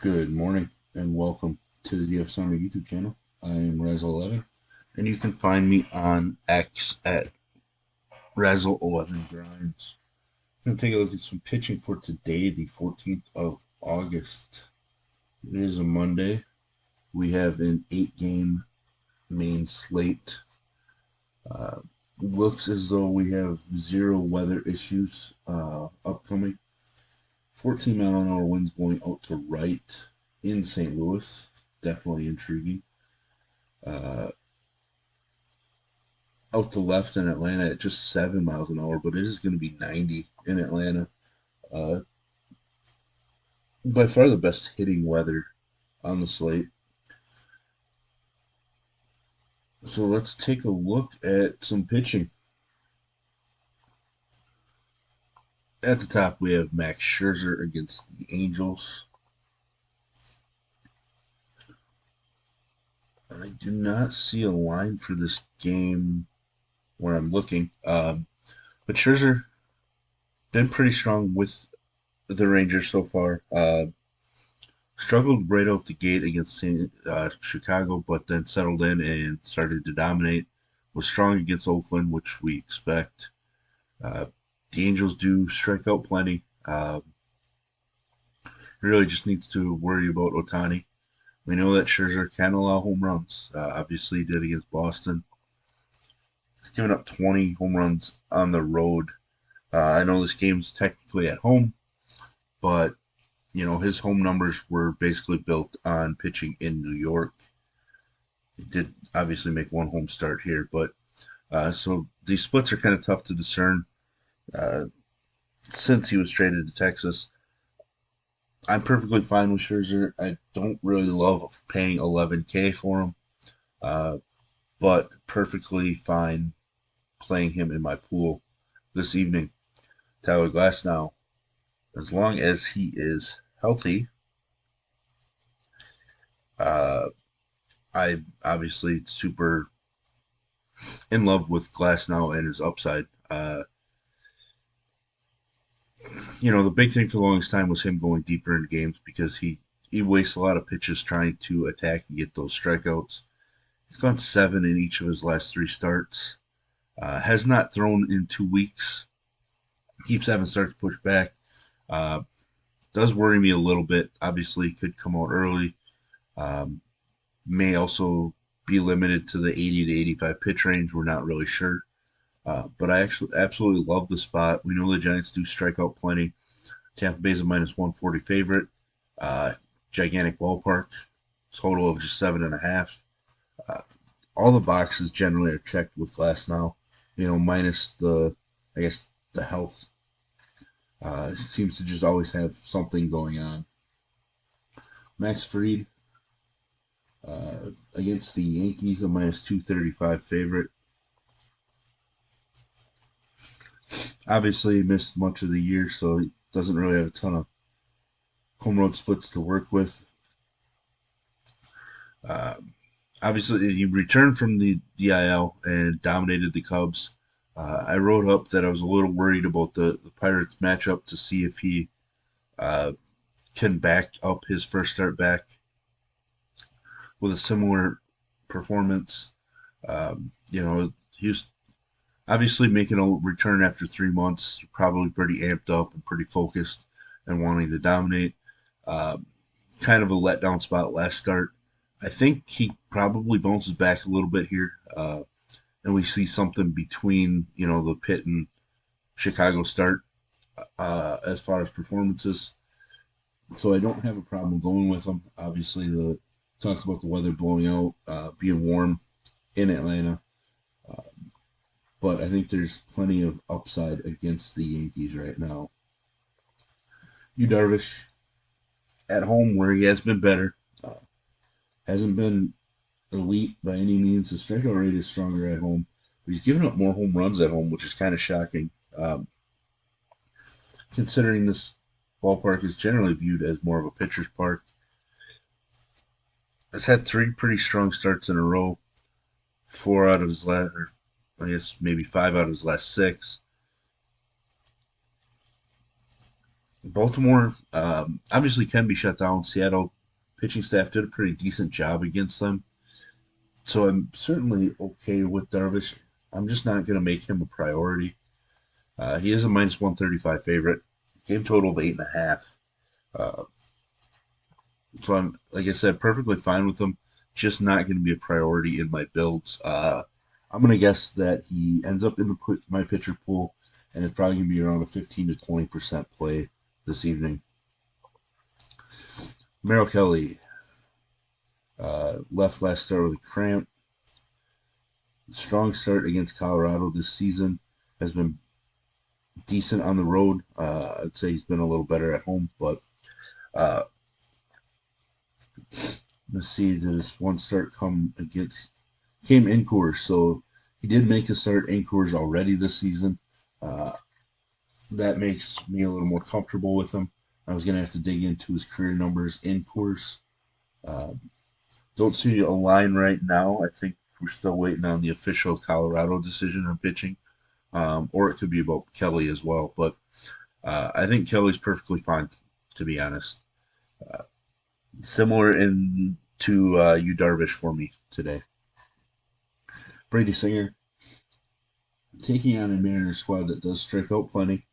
Good morning and welcome to the DFS YouTube channel. I am Razzle11 and you can find me on X at Razzle11Grinds. I'm going to take a look at some pitching for today, the 14th of August. It is a Monday. We have an 8-game main slate. Looks as though we have zero weather issues upcoming. 14-mile-an-hour winds blowing out to right in St. Louis. Definitely intriguing. Out to left in Atlanta at just 7 miles an hour, but it is going to be 90 in Atlanta. By far the best hitting weather on the slate. So let's take a look at some pitching. At the top, we have Max Scherzer against the Angels. I do not see a line for this game where I'm looking. But Scherzer been pretty strong with the Rangers so far. Struggled right out the gate against Chicago, but then settled in and started to dominate. Was strong against Oakland, which we expect. The Angels do strike out plenty. Really just needs to worry about Ohtani. We know that Scherzer can allow home runs. Obviously, he did against Boston. He's given up 20 home runs on the road. I know this game's technically at home, but his home numbers were basically built on pitching in New York. He did obviously make one home start here, but so these splits are kind of tough to discern since he was traded to Texas. I'm perfectly fine with Scherzer. I don't really love paying $11K for him, but perfectly fine playing him in my pool this evening. Tyler Glasnow, as long as he is healthy. I obviously super in love with Glasnow and his upside. The big thing for the longest time was him going deeper in games because he wastes a lot of pitches trying to attack and get those strikeouts. He's gone 7 in each of his last 3 starts. Has not thrown in 2 weeks. Keeps having starts pushed back. Does worry me a little bit. Obviously, could come out early. May also be limited to the 80 to 85 pitch range. We're not really sure. But I actually absolutely love the spot. We know the Giants do strike out plenty. Tampa Bay's a minus 140 favorite. Gigantic ballpark. Total of just 7.5. All the boxes generally are checked with Glasnow. Minus the health. Seems to just always have something going on. Max Fried against the Yankees, a minus 235 favorite. Obviously, he missed much of the year, so he doesn't really have a ton of home road splits to work with. Obviously, he returned from the DIL and dominated the Cubs. I wrote up that I was a little worried about the Pirates matchup to see if he can back up his first start back with a similar performance. He was obviously making a return after 3 months, probably pretty amped up and pretty focused and wanting to dominate. Kind of a letdown spot last start. I think he probably bounces back a little bit here, and we see something between the Pitt and Chicago start as far as performances. So I don't have a problem going with him. Obviously, the talks about the weather blowing out, being warm in Atlanta. But I think there's plenty of upside against the Yankees right now. Darvish at home where he has been better. Hasn't been elite by any means. The strikeout rate is stronger at home. But he's given up more home runs at home, which is kind of shocking. Considering this ballpark is generally viewed as more of a pitcher's park. Has had 3 pretty strong starts in a row. 4 out of his last, or I guess maybe 5 out of his last 6. Baltimore obviously can be shut down. Seattle pitching staff did a pretty decent job against them. So I'm certainly okay with Darvish. I'm just not going to make him a priority. He is a minus 135 favorite. Game total of 8.5. Uh, so I'm, like I said, perfectly fine with him. Just not going to be a priority in my builds. I'm going to guess that he ends up in my pitcher pool, and it's probably going to be around a 15 to 20% play this evening. Merrill Kelly left last start with a cramp. Strong start against Colorado this season. Has been decent on the road. I'd say he's been a little better at home, but uh, let's see. Did his one start came in Coors, so he did make the start in Coors already this season. Uh, that makes me a little more comfortable with him. I was gonna have to dig into his career numbers in Coors. Um, don't see a line right now. I think we're still waiting on the official Colorado decision on pitching, or it could be about Kelly as well. But I think Kelly's perfectly fine, to be honest. Uh, Similar in to you Darvish for me today. Brady Singer taking on a Mariners squad that does strike out plenty.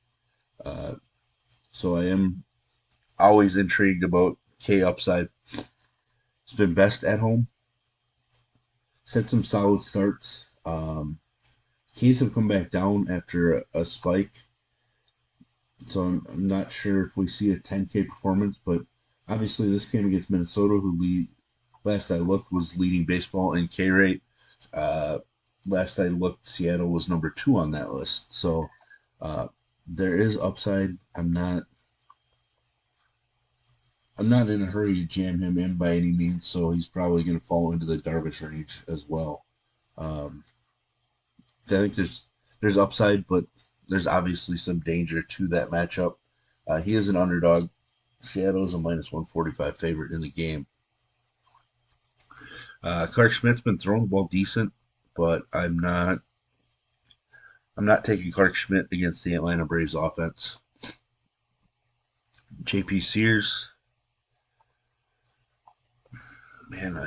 Uh, so I am always intrigued about K upside. It's been best at home. Set some solid starts. K's have come back down after a spike. So I'm not sure if we see a 10K performance, but obviously this game against Minnesota, last I looked, was leading baseball in K rate. Uh, Last I looked, Seattle was number 2 on that list. So uh, there is upside. I'm not in a hurry to jam him in by any means, so he's probably going to fall into the Darvish range as well. Um, I think there's upside, but there's obviously some danger to that matchup. He is an underdog. Seattle is a minus 145 favorite in the game. Clark Schmidt's been throwing the ball decent, but I'm not taking Clark Schmidt against the Atlanta Braves offense. JP Sears, man,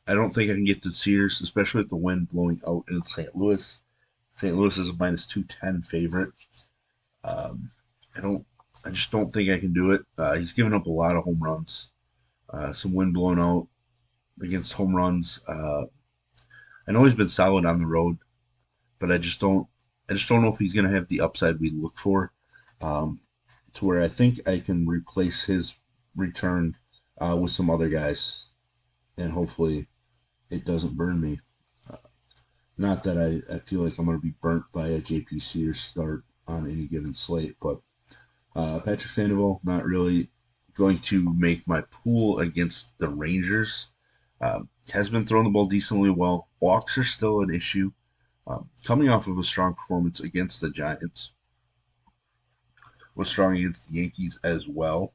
I don't think I can get the Sears, especially with the wind blowing out in St. Louis. St. Louis is a minus 210 favorite. Um, I don't. I just don't think I can do it. He's given up a lot of home runs. Some wind blowing out against home runs. I know he's been solid on the road, but I just don't know if he's going to have the upside we look for, um, to where I think I can replace his return with some other guys, and hopefully it doesn't burn me. Uh, Not that I feel like I'm going to be burnt by a JP Sears start on any given slate, but Patrick Sandoval not really going to make my pool against the Rangers. Has been throwing the ball decently well. Walks are still an issue. Coming off of a strong performance against the Giants, was strong against the Yankees as well.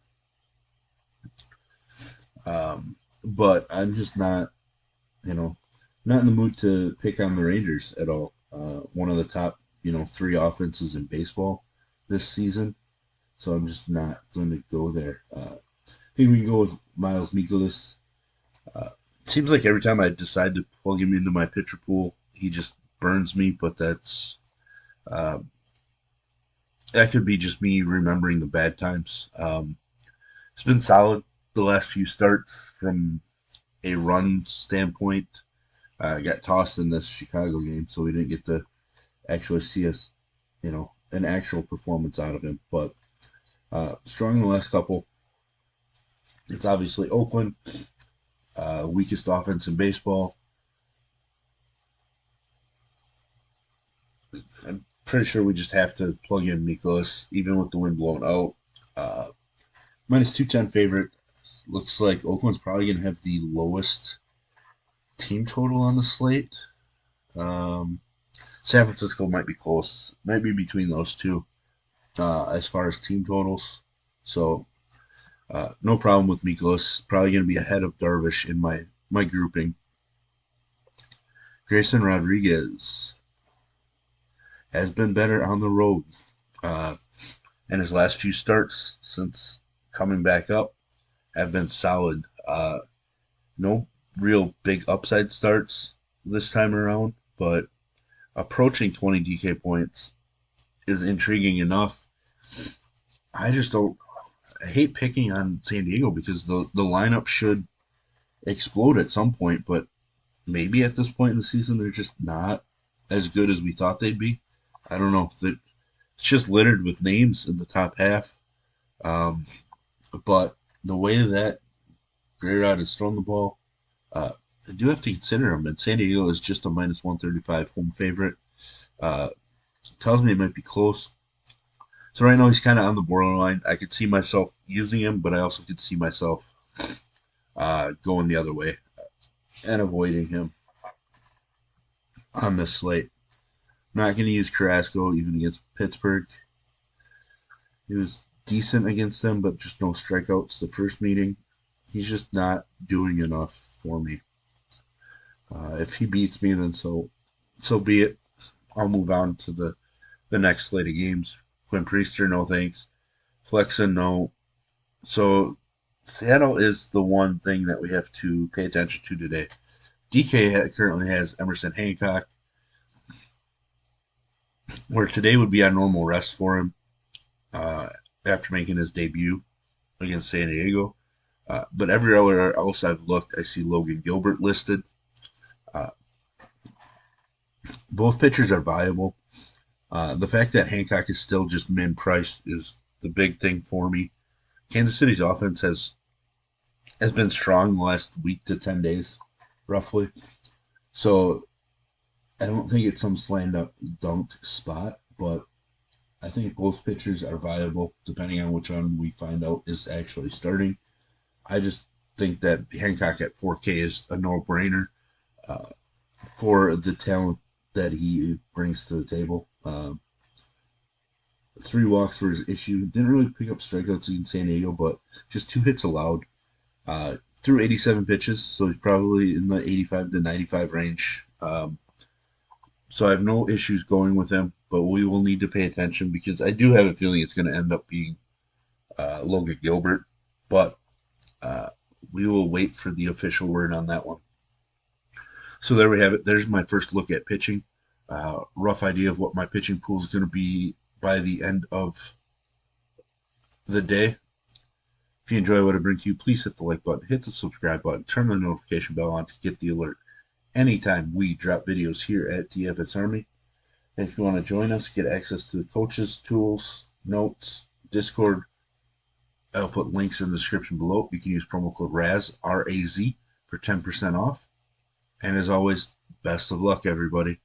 But I'm just not, you know, not in the mood to pick on the Rangers at all. One of the top, 3 offenses in baseball this season. So I'm just not going to go there. I think we can go with Miles Mikolas. Uh, Seems like every time I decide to plug him into my pitcher pool, he just burns me. But uh, that could be just me remembering the bad times. It's been solid the last few starts from a run standpoint. Got tossed in this Chicago game, so we didn't get to actually see an actual performance out of him. But strong in the last couple. It's obviously Oakland, weakest offense in baseball. I'm pretty sure we just have to plug in Mikolas, even with the wind blowing out. Uh, Minus 210 favorite. Looks like Oakland's probably going to have the lowest team total on the slate. Um, San Francisco might be close. Might be between those two as far as team totals. So no problem with Mikolas. Probably going to be ahead of Darvish in my grouping. Grayson Rodriguez has been better on the road. Uh, and his last few starts since coming back up have been solid. No real big upside starts this time around, but approaching 20 DK points is intriguing enough. I just don't. I hate picking on San Diego because the lineup should explode at some point, but maybe at this point in the season they're just not as good as we thought they'd be. I don't know. It's just littered with names in the top half. Um, but the way that Grayrod has thrown the ball, uh, I do have to consider him. And San Diego is just a minus 135 home favorite. Uh, Tells me it might be close. So right now he's kind of on the borderline. I could see myself using him, but I also could see myself going the other way and avoiding him on this slate. Not going to use Carrasco even against Pittsburgh. He was decent against them, but just no strikeouts the first meeting. He's just not doing enough for me. If he beats me, then so be it. I'll move on to the next slate of games. Quinn Priester, no thanks. Flexen, no. So Seattle is the one thing that we have to pay attention to today. DK currently has Emerson Hancock, where today would be a normal rest for him uh, after making his debut against San Diego. But everywhere else I've looked, I see Logan Gilbert listed. Uh, both pitchers are viable. The fact that Hancock is still just min priced is the big thing for me. Kansas City's offense has been strong the last week to 10 days, roughly. So I don't think it's some slam dunk spot, but I think both pitchers are viable depending on which one we find out is actually starting. I just think that Hancock at 4K is a no-brainer uh, for the talent that he brings to the table. 3 walks for his issue. Didn't really pick up strikeouts in San Diego, but just 2 hits allowed. Threw 87 pitches, so he's probably in the 85 to 95 range. So I have no issues going with him, but we will need to pay attention because I do have a feeling it's going to end up being Logan Gilbert. But uh, we will wait for the official word on that one. So there we have it. There's my first look at pitching. Rough idea of what my pitching pool is going to be by the end of the day. If you enjoy what I bring to you, please hit the like button, hit the subscribe button, turn the notification bell on to get the alert anytime we drop videos here at DFS Army. And if you want to join us, get access to the coaches, tools, notes, Discord, I'll put links in the description below. You can use promo code RAZ, R-A-Z, for 10% off. And as always, best of luck, everybody.